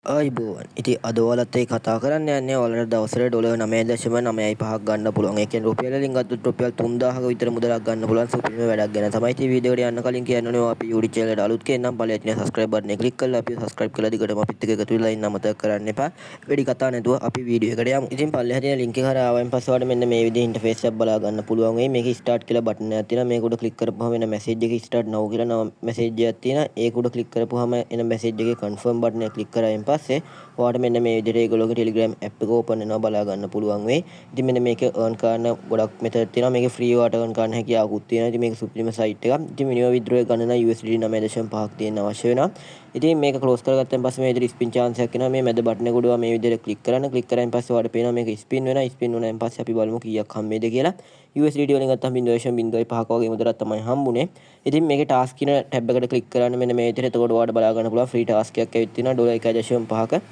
ආයිබෝවන්. ඉතින් අද ඔයාලත් එක්ක කතා කරන්න යන්නේ ඔයාලට දවසට $9.95ක් ගන්න පුළුවන්. ඒ කියන්නේ රුපියල් වලින් ගත්තොත් රුපියල් 3000ක විතර මුදලක් ගන්න පුළුවන් සුපිරිම වැඩක් ගැන තමයි ඉතින් වීඩියෝ එකට යන්න කලින් කියන්න ඕනේ අපි YouTube channel එකට අලුත් කෙනෙක් නම් ඵලයක් තියෙන subscribe button එක click කරලා අපි subscribe කරලා දිගටම අපිත් එක්ක එකතු වෙලා ඉන්න අමතක කරන්න එපා. වැඩි කතා නැතුව අපි වීඩියෝ එකට යමු. ඉතින් පල්ලෙහා තියෙන link එක හරහා ආවයින් පස්සේ ඔයාලට මෙන්න මේ විදිහේ interface එකක් බලා ගන්න පුළුවන් වෙයි. මේකේ start කියලා button එකක් තියෙනවා. මේක උඩ click කරපුවම එන message එකේ start now කියලා නම message එකක් තියෙනවා. ඒක උඩ click කරපුවම එන message එකේ confirm button එක click කරායින් පස්සේ ඔයාලට මෙන්න මේ විදිහට ඒගොල්ලෝගේ Telegram app එක open වෙනවා බලා ගන්න පුළුවන් වෙයි. ඉතින් මෙන්න මේකේ earn කරන්න ගොඩක් method තියෙනවා. මේකේ free වට earn කරන්න හැකියාවකුත් තියෙනවා. ඉතින් මේක සුපිරිම site එකක්. ඉතින් minimum withdraw එක ගන්න නම් USD 9.5ක් තියෙන්න අවශ්‍ය වෙනවා. ඉතින් මේක close කරගත්තන් පස්සේ මේ විදිහට spin chance එකක් එනවා. මේ මැද button එක උඩ මේ විදිහට click කරන්න. click කරායින් පස්සේ ඔයාලට පේනවා මේක spin වෙනවා. spin වුණායින් පස්සේ අපි බලමු කීයක් හම්බෙයිද කියලා. USDT වලින් ගත්තම 0.05ක වගේ මුදලක් තමයි හම්බුනේ. ඉතින් මේකේ task කියන tab එකට click කරන්න මෙන්න මේ විදිහට. එතකොට ඔයාලට බලා ගන්න පුළුවන් free task එකක් ඇවිත් තියෙනවා $1.5ක.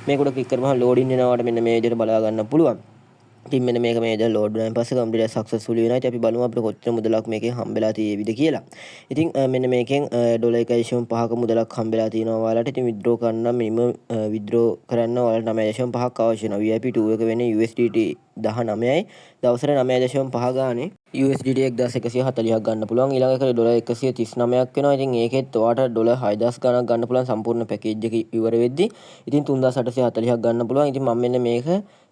මේක උඩ ක්ලික් කරපුවම ලෝඩින් වෙනවාට මෙන්න මේ විදිහට බලා ගන්න පුළුවන්. ඉතින් මෙන්න මේක මේ විදිහට ලෝඩ් වුණාන් පස්සේ කම්ප්ලීට් සක්සස්ෆුලි වෙනවා. ඉතින් අපි බලමු අපිට කොච්චර මුදලක් මේකෙන් හම්බෙලා තියෙවිද කියලා. ඉතින් මෙන්න මේකෙන් $1.5ක මුදලක් හම්බෙලා තියෙනවා ඔයාලට. ඉතින් withdraw කරන්න මිනිමම් withdraw කරන්න ඔයාලට 9.5ක් අවශ්‍ය වෙනවා. VIP 2 එක වෙන්නේ USDT 19යි. දවසට 9.5 ගානේ USDT 1140ක් ගන්න පුළුවන්. ඊළඟ එක $139ක් වෙනවා. ඉතින් ඒකෙත් ඔයාලට $6000 ගණක් ගන්න පුළුවන් සම්පූර්ණ පැකේජ් එක ඉවර වෙද්දි. ඉතින් 3840ක් ගන්න පුළුවන්. ඉතින් මම මෙන්න මේක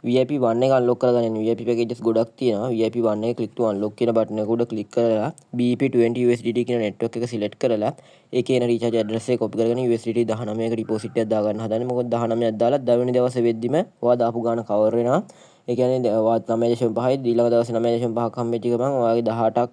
VIP 1 එක unlock කරගන්න යනවා. VIP packages ගොඩක් තියෙනවා. VIP 1 එක click to unlock කියන button එක උඩ click කරලා BP20 USDT කියන network එක select කරලා ඒකේ එන recharge address එක copy කරගෙන USDT 19ක deposit එකක් දාගන්න හදන්නේ. මොකද 19ක් දාලා 10 වෙනි දවසේ වෙද්දිම ඔයා දාපු ගාණ cover වෙනවා. ඒ කියන්නේ ඔයාත් 9.5යි ඊළඟ දවසේ 9.5ක් හම්බෙච්ච ගමන් ඔයාගේ 18ක්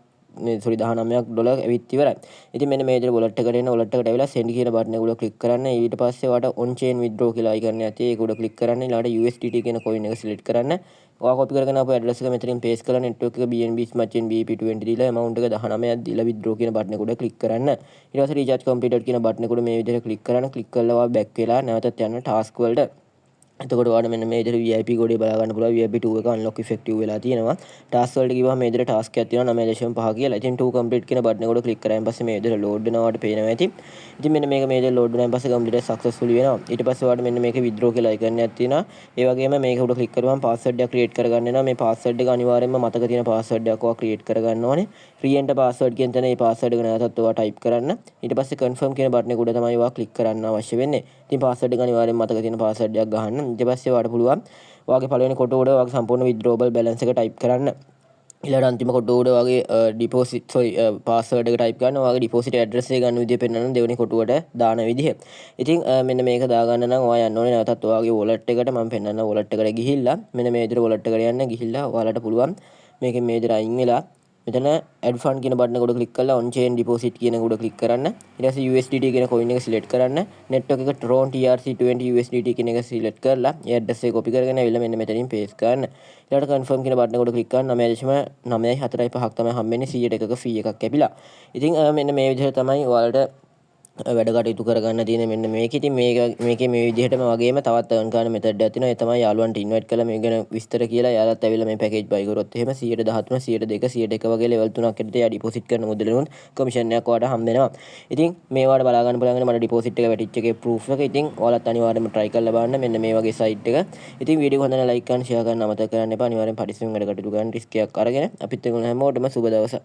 sorry $19ක් ඇවිත් ඉවරයි. ඉතින් මෙන්න මේ විදිහට wallet එකට එන්න wallet එකට ඇවිල්ලා send කියන button එක උඩ click කරන්න. ඊට පස්සේ ඔයාට on chain withdraw කියලා icon එකක් තියෙයි. ඒක උඩ click කරන්න. ඊළඟට USDT කියන coin එක select කරන්න. ඔයා copy කරගෙන ආපු address එක මෙතනින් paste කරලා network එක BNB Smart Chain BP20 දීලා amount එක 19ක් දීලා withdraw කියන button එක උඩ click කරන්න. ඊට පස්සේ recharge completed කියන button එක උඩ මේ විදිහට click කරන්න. click කරලා ඔයා back වෙලා නැවතත් යන්න task වලට. එතකොට ඔයාලට මෙන්න මේ විදිහට VIP ගොඩේ බලා ගන්න පුළුවන්. VIP 2 එක unlock effective වෙලා තියෙනවා. task වලට ගිහුවම මේ විදිහට task එකක් තියෙනවා 9.5 කියලා. ඉතින් 2 complete කියන button එක උඩ click කරායින් පස්සේ මේ විදිහට load වෙනවා වඩ පේනවා ඇති. ඉතින් මෙන්න මේක මේ විදිහට load වුණායින් පස්සේ complete successfully වෙනවා. ඊට පස්සේ ඔයාලට මෙන්න මේකේ withdraw කියලා icon එකක් තියෙනවා. ඒ වගේම මේක උඩ click කරුවම password එකක් create කරගන්න වෙනවා. මේ password එක අනිවාර්යයෙන්ම මතක තියෙන password එකක් ඔයා create කරගන්න ඕනේ. re-enter password කියන තැන මේ password එක නැවතත් ඔයා type කරන්න. ඊට පස්සේ confirm කියන button එක උඩ තමයි ඔයා click කරන්න අවශ්‍ය වෙන්නේ. ඉතින් password එක අනිවාර්යයෙන් මතක තියෙන password එකක් ගහන්න. ඊට පස්සේ ඔයාලට පුළුවන් ඔයාගේ පළවෙනි කොටුව උඩ ඔයාගේ සම්පූර්ණ withdrawable balance එක type කරන්න. ඊළඟ අන්තිම කොටුව උඩ ඔයාගේ deposit password එක type කරන්න. ඔයාගේ deposit address එක ගන්න විදිය පෙන්නන දෙවෙනි කොටුවට දාන විදිහ. ඉතින් මෙන්න මේක දාගන්න නම් ඔයා යන්න ඕනේ නැවතත් ඔයාගේ wallet එකට මම පෙන්නන්න wallet එකට ගිහිල්ලා මෙන්න මේ විදිහට wallet එකට යන්න ගිහිල්ලා ඔයාලට පුළුවන් මේකෙන් මේ විදිහට අයින් වෙලා මෙතන add fund කියන button එක උඩ click කරලා on chain deposit කියන එක උඩ click කරන්න. ඊට පස්සේ USDT කියන coin එක select කරන්න. network එක Tron TRC20 USDT කියන එක select කරලා ඒ address එක copy කරගෙන ඇවිල්ලා මෙන්න මෙතනින් paste කරන්න. ඊළඟට confirm කියන button එක උඩ click කරන්න 9.945ක් තමයි හම්බෙන්නේ 100ට එකක fee එකක් කැපිලා. ඉතින් මෙන්න මේ විදිහට තමයි ඔයාලට වැඩ කටයුතු කරගන්න තියෙන මෙන්න මේක. ඉතින් මේකේ මේ විදිහටම වගේම තවත් earn කරන method එකක් තියෙනවා. ඒ තමයි යාළුවන්ට invite කරලා මේ ගැන විස්තර කියලා යාළුවත් ඇවිල්ලා මේ package buy කරොත් එහෙම 113 102 101 වගේ level 3ක් යටතේ යා deposit කරන මුදලෙනුත් commission එකක් ඔයාලට හම්බ වෙනවා. ඉතින් මේවාට බලා ගන්න පුළුවන් මට deposit එක වැටිච්ච එකේ proof එක. ඉතින් ඔයාලත් අනිවාර්යයෙන්ම try කරලා බලන්න මෙන්න මේ වගේ site එක. ඉතින් වීඩියෝ එක හොඳ නම් like කරන්න share කරන්න අමතක කරන්න එපා. අනිවාර්යෙන් පරිස්සමෙන් වැඩ කටයුතු කරන්න risk එකක් අරගෙන අපිත් එක්ක හැමෝටම සුබ දවසක්.